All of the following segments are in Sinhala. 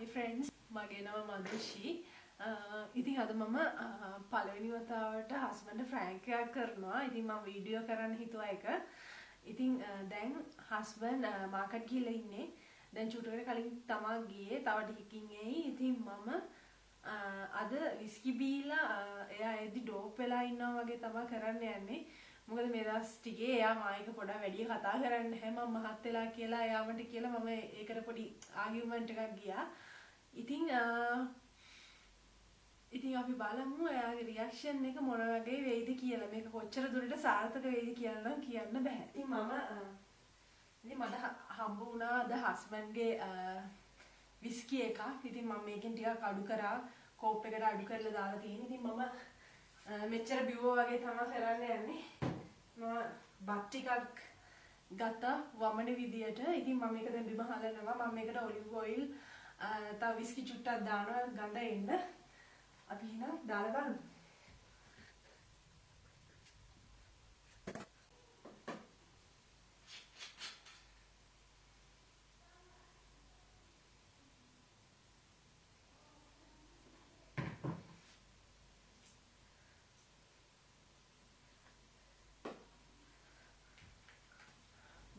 Hi friends, මගේ නම මදුෂි. ඉතින් අද මම පළවෙනි වතාවට හස්බන්ඩ් ෆ්‍රැන්ක් එකක් කරනවා. ඉතින් මම වීඩියෝ කරන්න හිතුවා එක. ඉතින් දැන් හස්බන්ඩ් මාකට් ගිහලා ඉන්නේ. දැන් චුටකට කලින් තමා ගියේ. තව ටිකකින් එයි. ඉතින් මම අද විස්කි බීලා එයා එද්දි ඩෝප් වෙලා ඉන්නවා වගේ තමයි කරන්න යන්නේ. මොකද මේ දවස් ටිකේ එයා මායික පොඩක් වැඩි කතා කරන්නේ නැහැ. මම මහත් වෙලා කියලා එයා මට කියලා මම ඒකට පොඩි ආගියුමන්ට් එකක් ගියා. ඉතින් අපි බලමු එයාගේ රියැක්ෂන් එක මොන වගේ වෙයිද කියලා. මේක කොච්චර දුරට සාර්ථක වෙයිද කියලා නම් කියන්න බෑ. ඉතින් මට හම්බ වුණා අද හස්බන්ඩ්ගේ විස්කි එකක්. ඉතින් මම මේකෙන් ටිකක් අඩු කරා. කෝප් එකට අඩු කරලා දාලා තියෙන. ඉතින් මම මෙච්චර බිව්වා වගේ තමයි කරන්න යන්නේ. මම බත් ටිකක් ගත්තා වමන විදියට. ඉතින් මම මේක දැන් බිම හලනවා. මම මේකට ඔලිව් ඔයිල් තව විස්කි චුට්ටක් දානවා ගඳ එන්න. අපි එහෙනම් දාලා බලමු.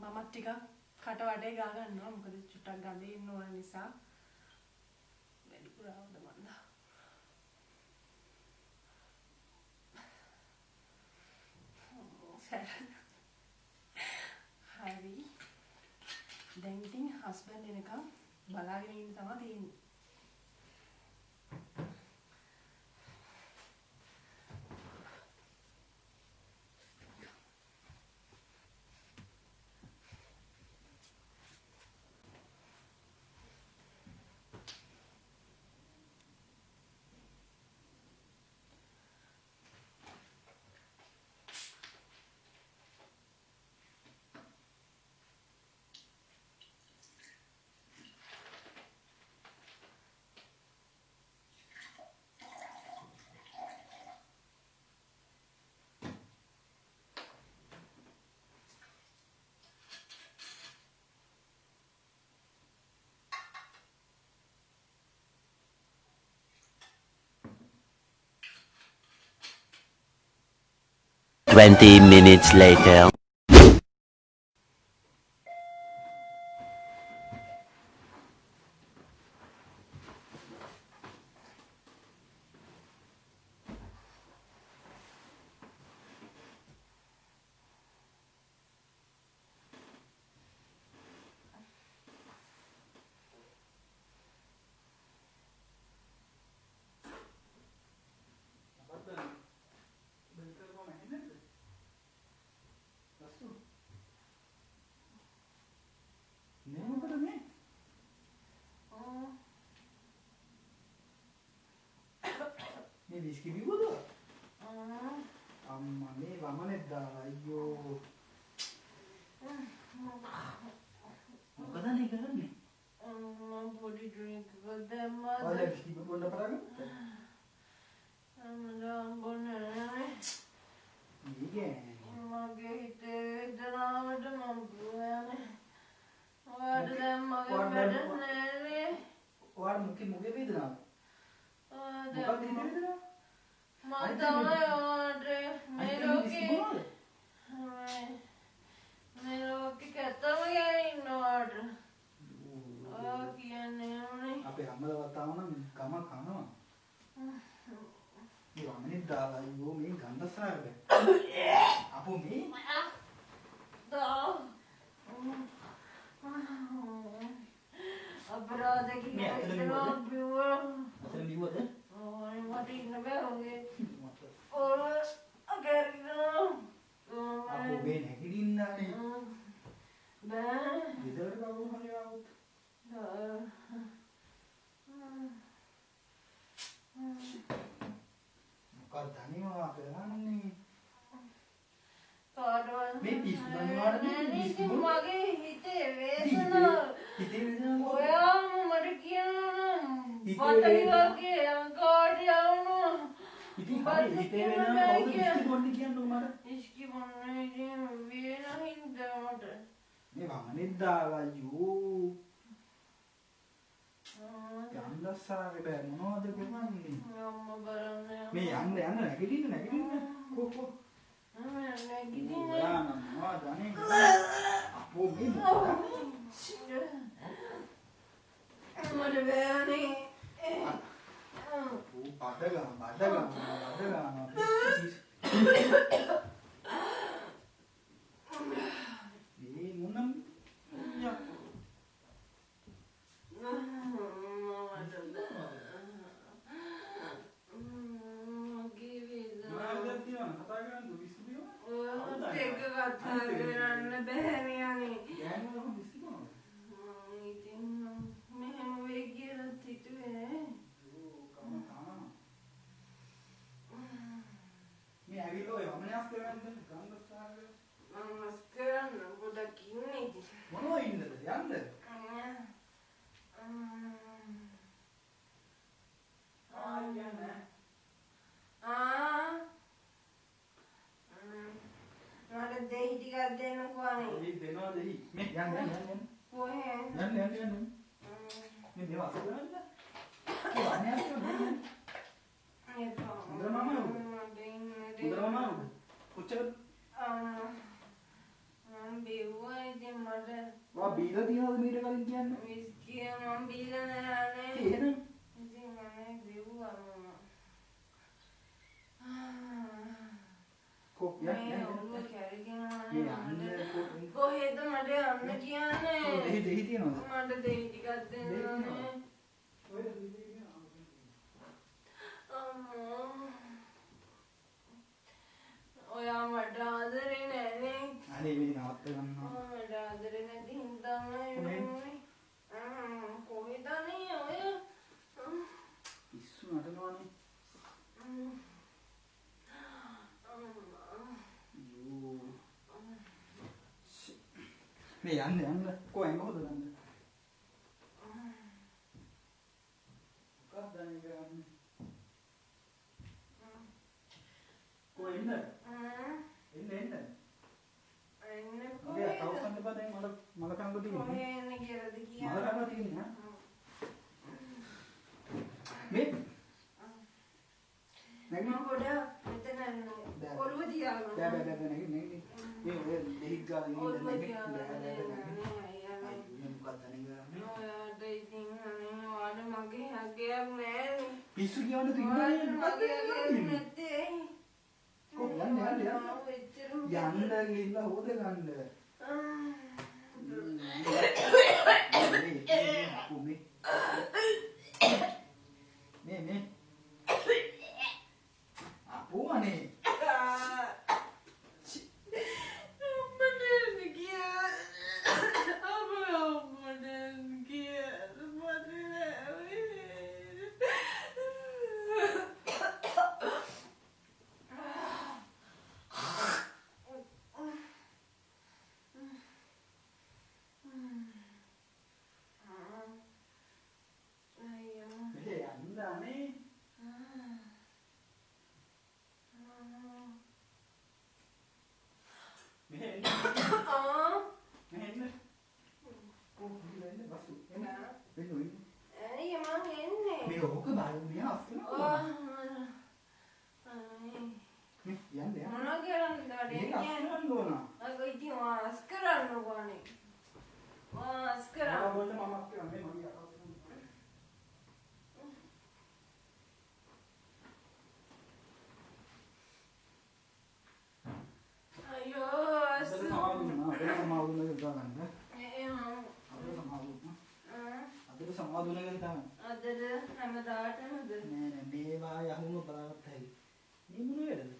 මමත් ටිකක් කට වඩේ ගා ගන්නවා. මොකද චුට්ටක් ගඳ එන්න ඕන නිසා. වැඩිපුර આવද මන්දා. හරි. දැන් ඉතින් හස්බන්ඩ් එනකම් බලාගෙන ඉන්න තමයි තියෙන්නේ. Twenty minutes later. මේ විස්කි බිව්වද? අම්මා මේ වමනේ දාලා අයියෝ. මොකද නේ කරන්නේ? මම පොඩි ඩ්‍රින්ක් එකක් දැම්මා. ඔය විස්කි බොන්න පටන් ගත්තා. මම බොන්නේ නැහැ. ඊගේ. මගේ හිතේ වේදනාවට මම බුවන්නේ. ඔයාට දැන් මගේ වැඩ නෑනේ. ඔයාට මුගේ වේදනාව? මොකක්ද හිතේ වේදනාව? මම තමයි ඔයාට මේ ලෝකෙ කැතම ගැන ඉන්නවාට. ඔයා කියන්නේ නේ. අපේ අම්මලවත් ආව නම් ගම කනවා. මේ වමනේ දාලා අයියෝ මේ ගන්ධසාරද? අපෝ මේ අපරාධ කියලා බිව්වා. අතන බිව්වද? මට ඉන්න බෑ වගේ. අගරිනවා. අපෝ මේ නැගිටින්නානේ. බෑ. විතරට බබු හරි ආවොත්. මොකක්ද අනිවා කරන්නේ? මේ පිස්සු දනිවාට මගේ හිතේ වේදනාව. හිතේ වේදනාව ඔයාම මට කියනවා පතලි වගේ අංකාට යවනවා. ඉතින් හරි හිතේ වේදනාව කවුද විස්කි බොන්න කියන්නේ මට? විස්කි බොන්නේ ඉතින් වේන හින්දා මට. මේ වමනේ දාලා අයියෝ. ගන්ධස්සාරේ බෑ මොනවද කරන්නේ? අම්මා බලන්න. මේ යන්න නැගිටින්න. කො. නැගිටින්න. යානවා දන්නේ. අපෝ මේ මට බෑනේ. බඩ ගන්නවා. මේ මොනම් යක් මේ ඇවිල්ලා ඔය වමනයස් කරන්නේ ගන්ධස්සාරේ මොනවා ඉන්නද යන්න මට දෙහි ටිකක් දෙන්නකෝ අනේ. ඒ දෙනවා දෙහි මේ යන්න කොහෙන්? යන්න මේ දේව අස කරන්න ඒ වමනයස් කරන්නේ කොච්චර වා බීලා තියනවද මීට කලින් කියන්නේ එහෙනම් කො යන්න කොහෙද මට යන්න කියන්නේ? දෙහි තියනවද මට දෙහි ටිකක් දෙන්න. ඔය ඔයා මට ආදරේ නෑනේ. අනේ මේ නවත්ත ගන්නවා මට ආදරේ නැති හින්දාමයි. කොහෙද අනේ ඔය? පිස්සු නටනවනේ මේ යන්න කො ඇඟ හොදගන්න මොකක්ද අනේ කරන්නේ කො එන්න මගේ කවුසන් දෙපා දැන් මල කංග තියෙන්නේ කොහෙ එන්නේ කියලාද කියන්නේ? මල කංග තියෙන්නේ මේ මම පොඩ මෙතන ඔළුව තියාගන්න. බෑ නැගි මේ ඔය දෙහිත් ගාලා ඔළුව ඉන්නේ තියාගන්න. මොකක්ද අනේ කරන්නේ ඔයාට ඉතින් අනේ ඔයාට මගේ හැගයක් නෑනේ. පිස්සු කියවන්න තිබුණේ මගේ හැගයක් නැත්තේ. කො යන්න ගිහිල්ලා හොද ගන්න මේ අපෝ අනේ සමාදුනගෙන තමයි. අදද හැමදාටමද? නෑ මේවා යහුම බලාගත්ත හැකි. මේ මොන වේදද?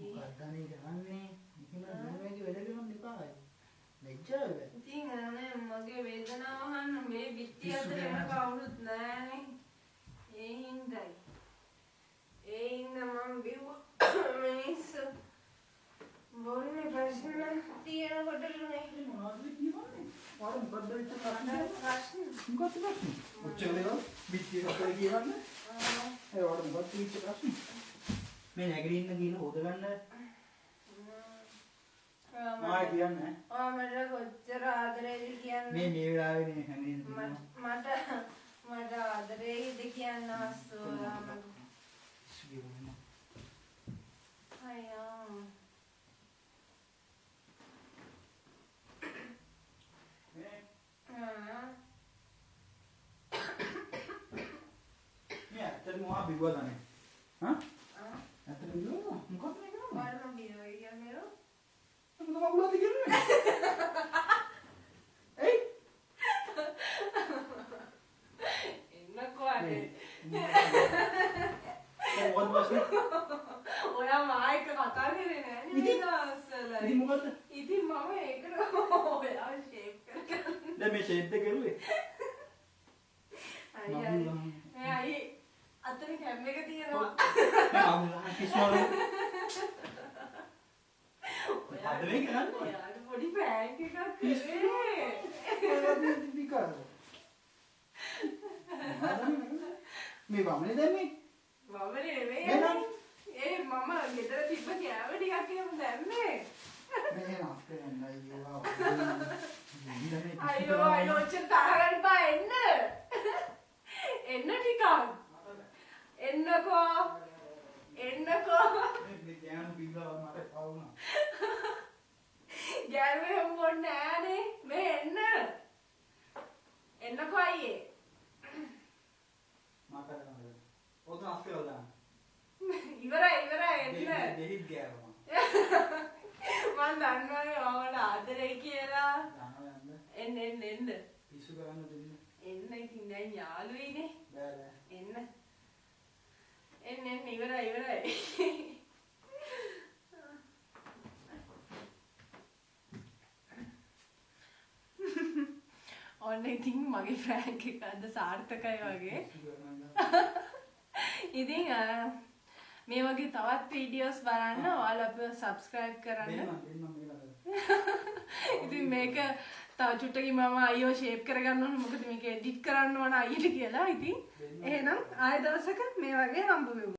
මොකක්ද අනේ කරන්නේ? මෙහෙම මොනවගේ වැඩ කරන්න එපා. මෙච්චරද? ඉතින් අනේ මගේ වේදනාව අහන්න මේ පිටිය අතර වෙන කවුරුත් නෑනේ. ඒ හින්දායි. ඒ හින්දා මම බිව්වා මිනිස්සු බොන්නේ ප්‍රශ්න තියෙනකොටනේ. මොනවද කියන්නේ? වර මොකද්ද වෙච්ච ප්‍රශ්නේ? ප්‍රශ්න මොකක්ද ප්‍රශ්නේ? ඔච්චර දේවල් පිටිය අතර කියවන්නේ? ඒ වඩ මොකක්ද තීච්ච ප්‍රශ්නේ? මේ නැගිටින්න ගිහින් හොදගන්න ආයි කියන්නේ මට කොච්චර ආදරේද කියන්නේ මේ වෙලාවේ නේ හැංගෙන්න මට ආදරේද කියන්න අස්සෝලා අයියෝ මේ ඇත්තටම මොහා බිව්වදනේ හා ඇත්තටම බිව්වද මොකක්ද මේ කරන්නේ මම බියෝ කියන්නේ මොකද මගුලද කියන්නේ එයි එන්නකෝ අනේ මොකද ප්‍රශ්නේ ඔයා මායික කතා කරේ නෑනේ ඉතින් මොකද ඉතින් මම ඒකට ඔයා ෂේප් කරගන්න දැන් මේ ෂේප් එක කරුවේ අයි අතන කැම් එක තියෙනවා මම කිස්වල අද මේ කරන්නේ ඔයාට පොඩි ප්‍රෑන්ක් එකක් කරේ ඔයාලා විකාර මේ වමනේ දැම්මේ වමනේ නෙමෙයි ඒ මම ගෙදර තිබ්බ කෑම ටිකක් එහෙම දැම්මේ මේ අපේ නයියෝ අයියෝ ඔච්චර තරහට බා එන්න ටිකක් එන්නකෝ මේ ගෑනු බිල්ලව මට පාවුණා ගෑනුවේ හම්බොන්නේ නෑනේ මේ එන්නකෝ අයියේ මට ඔතන අස්කරලා දාන්න ඉවරයි එන්න දෙහිත් ගෑවා මම දන්නවනේ ඔයාලට ආදරේ කියලා දානවා යන්න එන්න පිස්සු කරන්න දෙන්න එන්න ඉතින් දැන් යාළුවීනේ බෑ එන්න ඉවරයි ඔන්න ඉතින් මගේ ප්‍රෑන්ක් එක අද සාර්ථකයි වගේ ඉතින් මේ වගේ තවත් වීඩියෝස් බලන්න ඔයාලා අපිව සබ්ස්ක්‍රයිබ් කරන්න ඉතින් මේක තව චුට්ටකින් මම අයියෝ ෂේප් කරගන්න ඕනේ මොකද මේක එඩිට් කරන්න ඕන අයියට කියලා ඉතින් එහෙනම් ආයෙ දවසක මේ වගේ හම්බ වෙමු